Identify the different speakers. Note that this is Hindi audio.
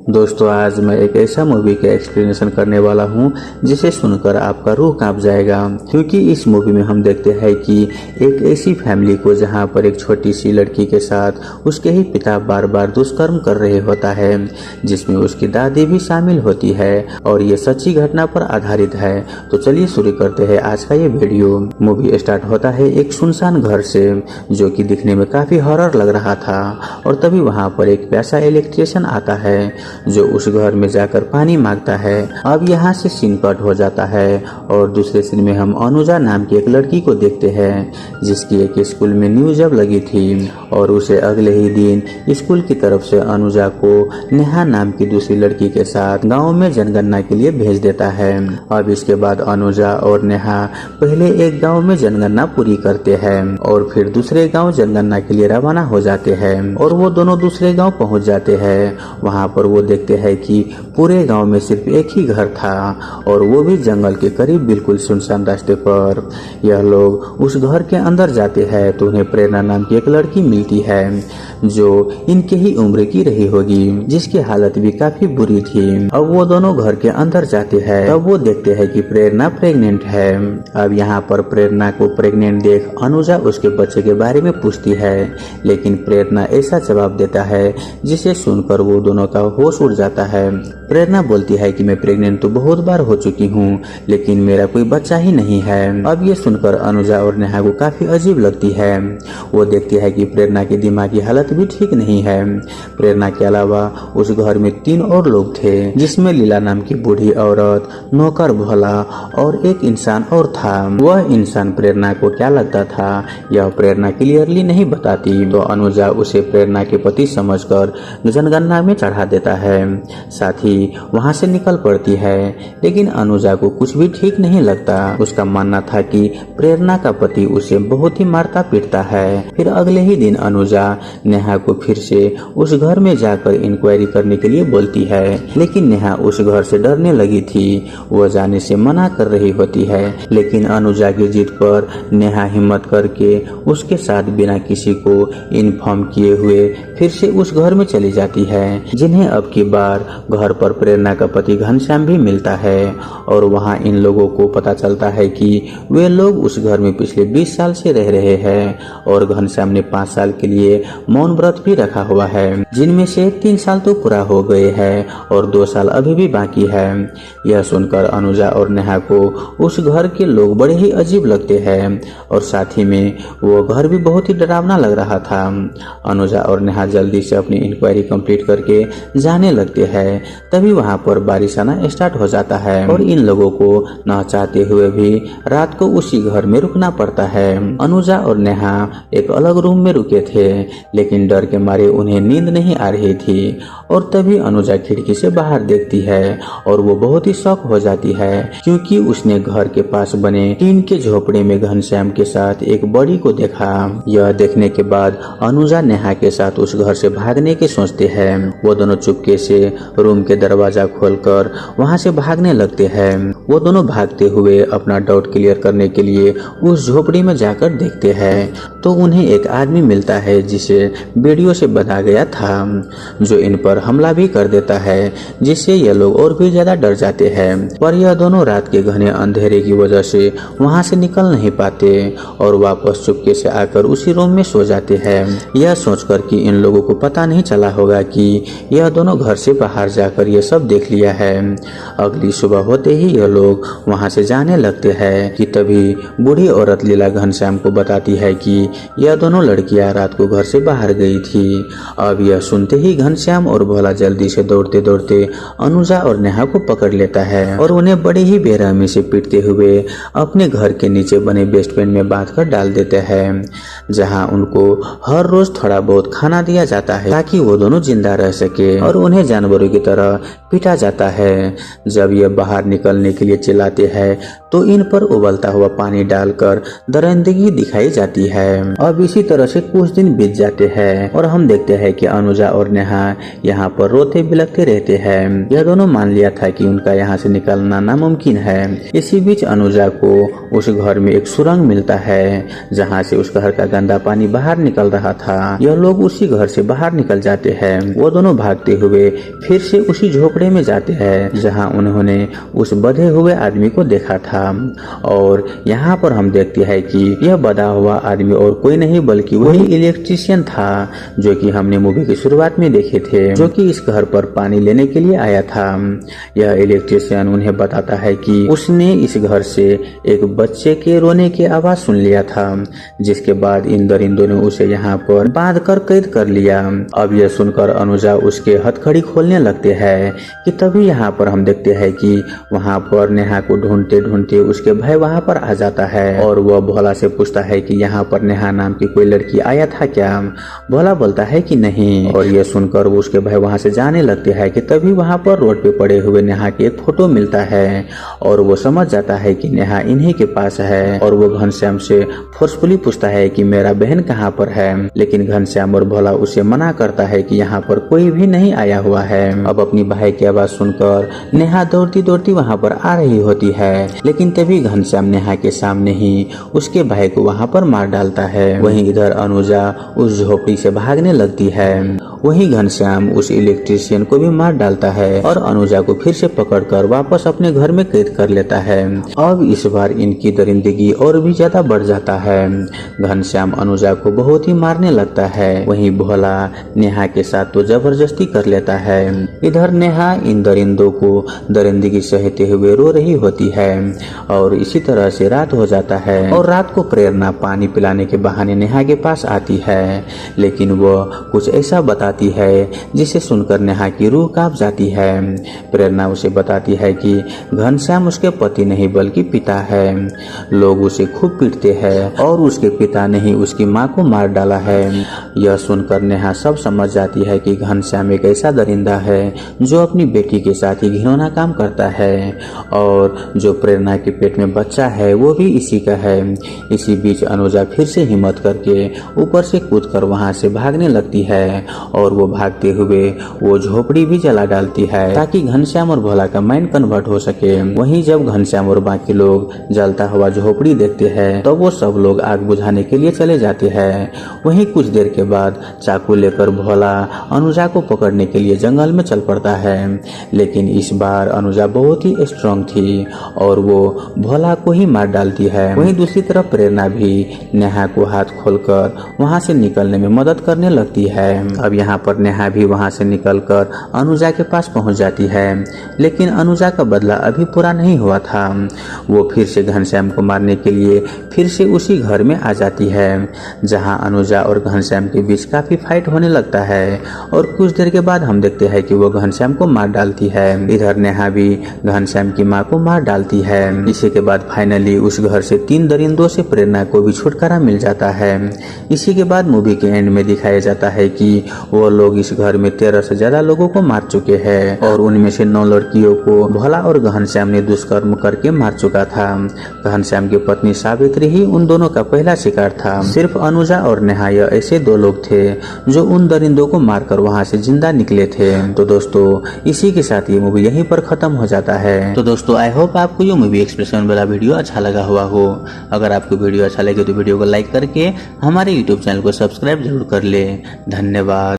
Speaker 1: दोस्तों, आज मैं एक ऐसा मूवी का एक्सप्लेनेशन करने वाला हूं जिसे सुनकर आपका रूह कांप जाएगा। क्योंकि इस मूवी में हम देखते हैं कि एक ऐसी फैमिली को जहां पर एक छोटी सी लड़की के साथ उसके ही पिता बार बार दुष्कर्म कर रहे होता है, जिसमें उसकी दादी भी शामिल होती है और ये सच्ची घटना पर आधारित है। तो चलिए शुरू करते हैं आज का ये वीडियो। मूवी स्टार्ट होता है एक सुनसान घर से, जो कि दिखने में काफी हॉरर लग रहा था। और तभी वहां पर एक प्यासा इलेक्ट्रिशियन आता है जो उस घर में जाकर पानी मांगता है। अब यहाँ से सीन कट हो जाता है और दूसरे सीन में हम अनुजा नाम की एक लड़की को देखते हैं, जिसकी एक स्कूल में न्यूज जब लगी थी और उसे अगले ही दिन स्कूल की तरफ से अनुजा को नेहा नाम की दूसरी लड़की के साथ गांव में जनगणना के लिए भेज देता है। अब इसके बाद अनुजा और नेहा पहले एक गाँव में जनगणना पूरी करते हैं और फिर दूसरे गाँव जनगणना के लिए रवाना हो जाते हैं। और वो दोनों दूसरे गाँव पहुँच जाते हैं। वहाँ पर वो देखते हैं कि पूरे गांव में सिर्फ एक ही घर था और वो भी जंगल के करीब बिल्कुल सुनसान रास्ते पर। यह लोग उस घर के अंदर जाते हैं तो उन्हें प्रेरणा नाम की एक लड़की मिलती है जो इनके ही उम्र की रही होगी, जिसकी हालत भी काफी बुरी थी। अब वो दोनों घर के अंदर जाते हैं, तब वो देखते हैं कि प्रेरणा प्रेग्नेंट है। अब यहाँ पर प्रेरणा को प्रेग्नेंट देख अनुजा उसके बच्चे के बारे में पूछती है, लेकिन प्रेरणा ऐसा जवाब देता है जिसे सुनकर वो दोनों का होश उड़ जाता है। प्रेरणा बोलती है कि मैं प्रेग्नेंट तो बहुत बार हो चुकी हूँ, लेकिन मेरा कोई बच्चा ही नहीं है। अब ये सुनकर अनुजा और नेहा को काफी अजीब लगती है। वो देखती है कि प्रेरणा की दिमागी हालत भी ठीक नहीं है। प्रेरणा के अलावा उस घर में 3 और लोग थे, जिसमें लीला नाम की बूढ़ी औरत, नौकर भोला और एक इंसान और था। वह इंसान प्रेरणा को क्या लगता था यह प्रेरणा क्लियरली नहीं बताती, तो अनुजा उसे प्रेरणा के पति समझकर जनगणना में चढ़ा देता है। साथ ही वहां से निकल पड़ती है, लेकिन अनुजा को कुछ भी ठीक नहीं लगता। उसका मानना था कि प्रेरणा का पति उसे बहुत ही मारता पीटता है। फिर अगले ही दिन अनुजा नेहा को फिर से उस घर में जाकर इंक्वायरी करने के लिए बोलती है, लेकिन नेहा उस घर से डरने लगी थी। वह जाने से मना कर रही होती है, लेकिन अनुजा की जिद पर नेहा हिम्मत करके उसके साथ बिना किसी को इन्फॉर्म किए हुए फिर से उस घर में चली जाती है, जिन्हें अब की बार घर पर प्रेरणा का पति घनश्याम भी मिलता है। और वहां इन लोगों को पता चलता है कि वे लोग उस घर में पिछले 20 साल से रह रहे हैं और घनश्याम ने 5 साल के लिए मौन व्रत भी रखा हुआ है, जिनमें से 3 साल तो पूरा हो गए हैं और 2 साल अभी भी बाकी है। यह सुनकर अनुजा और नेहा को उस घर के लोग बड़े ही अजीब लगते हैं और साथ ही में वो घर भी बहुत ही डरावना लग रहा था। अनुजा और नेहा जल्दी से अपनी इंक्वायरी कंप्लीट करके जाने लगते हैं। तभी वहां पर बारिश आना स्टार्ट हो जाता है और इन लोगों को न चाहते हुए भी रात को उसी घर में रुकना पड़ता है। अनुजा और नेहा एक अलग रूम में रुके थे, लेकिन डर के मारे उन्हें नींद नहीं आ रही थी। और तभी अनुजा खिड़की से बाहर देखती है और वो बहुत ही शॉक हो जाती है, क्योंकि उसने घर के पास बने टीन के झोपड़े में घनश्याम के साथ एक बॉडी को देखा। यह देखने के बाद अनुजा नेहा के साथ उस घर से भागने के सोचते हैं। वो दोनों चुपके से रूम के दरवाजा खोलकर वहां से भागने लगते हैं। वो दोनों भागते हुए अपना डाउट क्लियर करने के लिए उस झोपड़ी में जाकर देखते हैं तो उन्हें एक आदमी मिलता है जिसे वीडियो से बना गया था, जो इन पर हमला भी कर देता है, जिससे ये लोग और भी ज्यादा डर जाते हैं। पर यह दोनों रात के घने अंधेरे की वजह से वहां से निकल नहीं पाते और वापस चुपके से आकर उसी रूम में सो जाते हैं, यह सोचकर कि इन लोगों को पता नहीं चला होगा कि यह दोनों घर से बाहर जाकर ये सब देख लिया है। अगली सुबह होते ही यह लोग वहां से जाने लगते हैं कि तभी बूढ़ी औरत लीला घनश्याम को बताती है कि यह दोनों लड़कियां रात को घर से बाहर गई थी। अब यह सुनते ही घनश्याम और भोला जल्दी से दौड़ते दौड़ते अनुजा और नेहा को पकड़ लेता है और उन्हें बड़े ही बेरहमी से पीटते हुए अपने घर के नीचे बने बेस्टमेंट में बांधकर डाल देते हैं, जहां उनको हर रोज थोड़ा बहुत खाना दिया जाता है ताकि वो दोनों जिंदा रह सके। और उन्हें जानवरों की तरह पीटा जाता है। जब ये बाहर निकलने के लिए चिल्लाते हैं तो इन पर उबलता हुआ पानी डालकर दरिंदगी दिखाई जाती है। अब इसी तरह से कुछ दिन बीत जाते हैं है और हम देखते हैं कि अनुजा और नेहा यहाँ पर रोते बिलखते रहते हैं। यह दोनों मान लिया था कि उनका यहाँ से निकलना नामुमकिन है। इसी बीच अनुजा को उस घर में एक सुरंग मिलता है जहाँ से उस घर का गंदा पानी बाहर निकल रहा था। यह लोग उसी घर से बाहर निकल जाते हैं। वो दोनों भागते हुए फिर से उसी झोपड़े में जाते हैं जहाँ उन्होंने उस बंधे हुए आदमी को देखा था। और यहाँ पर हम देखते हैं कि यह बंधा हुआ आदमी और कोई नहीं बल्कि वही इलेक्ट्रिशियन था जो कि हमने मूवी की शुरुआत में देखे थे, जो कि इस घर पर पानी लेने के लिए आया था। यह इलेक्ट्रिशियन उन्हें बताता है कि उसने इस घर से एक बच्चे के रोने की आवाज सुन लिया था, जिसके बाद इन दरिंदों ने उसे यहाँ पर बांध कर कैद कर लिया। अब यह सुनकर अनुजा उसके हथकड़ी खोलने लगते हैं कि तभी यहाँ पर हम देखते हैं कि वहाँ पर नेहा को ढूंढते ढूंढते उसके भाई वहाँ पर आ जाता है और वह भोला से पूछता है कि यहाँ पर नेहा नाम की कोई लड़की आया था क्या। भोला बोलता है कि नहीं और यह सुनकर वो उसके भाई वहाँ से जाने लगते हैं कि तभी वहाँ पर रोड पे पड़े हुए नेहा की एक फोटो मिलता है और वो समझ जाता है कि नेहा इन्हीं के पास है। और वो घनश्याम से फोर्सफुली पूछता है कि मेरा बहन कहाँ पर है, लेकिन घनश्याम और भोला उसे मना करता है कि यहाँ पर कोई भी नहीं आया हुआ है। अब अपनी भाई की आवाज सुनकर नेहा दौड़ती दौड़ती वहाँ पर आ रही होती है, लेकिन तभी घनश्याम नेहा के सामने ही उसके भाई को वहाँ पर मार डालता है। वहीं इधर अनुजा उस झोपड़ी से भागने लगती है। वहीं घनश्याम उस इलेक्ट्रिशियन को भी मार डालता है और अनुजा को फिर से पकड़कर वापस अपने घर में कैद कर लेता है। अब इस बार इनकी दरिंदगी और भी ज्यादा बढ़ जाता है। घनश्याम अनुजा को बहुत ही मारने लगता है। वहीं भोला नेहा के साथ तो जबरदस्ती कर लेता है। इधर नेहा इन दरिंदों को दरिंदगी सहते हुए रो रही होती है और इसी तरह से रात हो जाता है। और रात को प्रेरणा पानी पिलाने के बहाने नेहा के पास आती है, लेकिन वो कुछ ऐसा बताती है जिसे सुनकर नेहा की रूह कांप जाती है। प्रेरणा उसे बताती है कि घनश्याम उसके पति नहीं बल्कि पिता है। लोग उसे खूब पीटते हैं और उसके पिता ने ही उसकी माँ को मार डाला है। यह सुनकर नेहा सब समझ जाती है कि घनश्याम एक ऐसा दरिंदा है जो अपनी बेटी के साथ ही घिनौना काम करता है और जो प्रेरणा के पेट में बच्चा है वो भी इसी का है। इसी बीच अनुजा फिर से हिम्मत करके ऊपर से कूदकर वहां से भागने लगती है और वो भागते हुए वो झोपड़ी भी जला डालती है ताकि घनश्याम और भोला का माइंड कन्वर्ट हो सके। वहीं जब घनश्याम और बाकी लोग जलता हुआ झोपड़ी देखते हैं तो वो सब लोग आग बुझाने के लिए चले जाते हैं। वहीं कुछ देर के बाद चाकू लेकर भोला अनुजा को पकड़ने के लिए जंगल में चल पड़ता है, लेकिन इस बार अनुजा बहुत ही स्ट्रांग थी और वो भोला को ही मार डालती है। वहीं दूसरी तरफ प्रेरणा भी नेहा को हाथ खोलकर वहां से निकलने में मदद करने लगती है। अब यहाँ पर नेहा भी वहां से निकलकर अनुजा के पास पहुंच जाती है, लेकिन अनुजा का बदला अभी पूरा नहीं हुआ था। वो फिर से घनश्याम को मारने के लिए फिर से उसी घर में आ जाती है जहां अनुजा और घनश्याम के बीच काफी फाइट होने लगता है और कुछ देर के बाद हम देखते हैं कि वो घनश्याम को मार डालती है। इधर नेहा भी घनश्याम की माँ को मार डालती है। इसी के बाद फाइनली उस घर से 3 दरिंदों से प्रेरणा को भी छुटकारा मिल जाता है। इसी के बाद मूवी के एंड में दिखाया जाता है कि वो लोग इस घर में 13 से ज्यादा लोगों को मार चुके हैं और उनमें से 9 लड़कियों को भोला और घनश्याम ने दुष्कर्म करके मार चुका था। घनश्याम की पत्नी सावित्री ही उन दोनों का पहला शिकार था। सिर्फ अनुजा और नेहा ऐसे 2 लोग थे जो उन दरिंदों को मारकर वहां से जिंदा निकले थे। तो दोस्तों इसी के साथ ये मूवी यहीं पर खत्म हो जाता है। तो दोस्तों आई होप आपको ये मूवी एक्सप्रेशन वाला वीडियो अच्छा लगा हुआ हो। अगर आपको वीडियो अच्छा लगे तो वीडियो को लाइक करके हमारे यूट्यूब चैनल को सब्सक्राइब जरूर कर ले। धन्यवाद।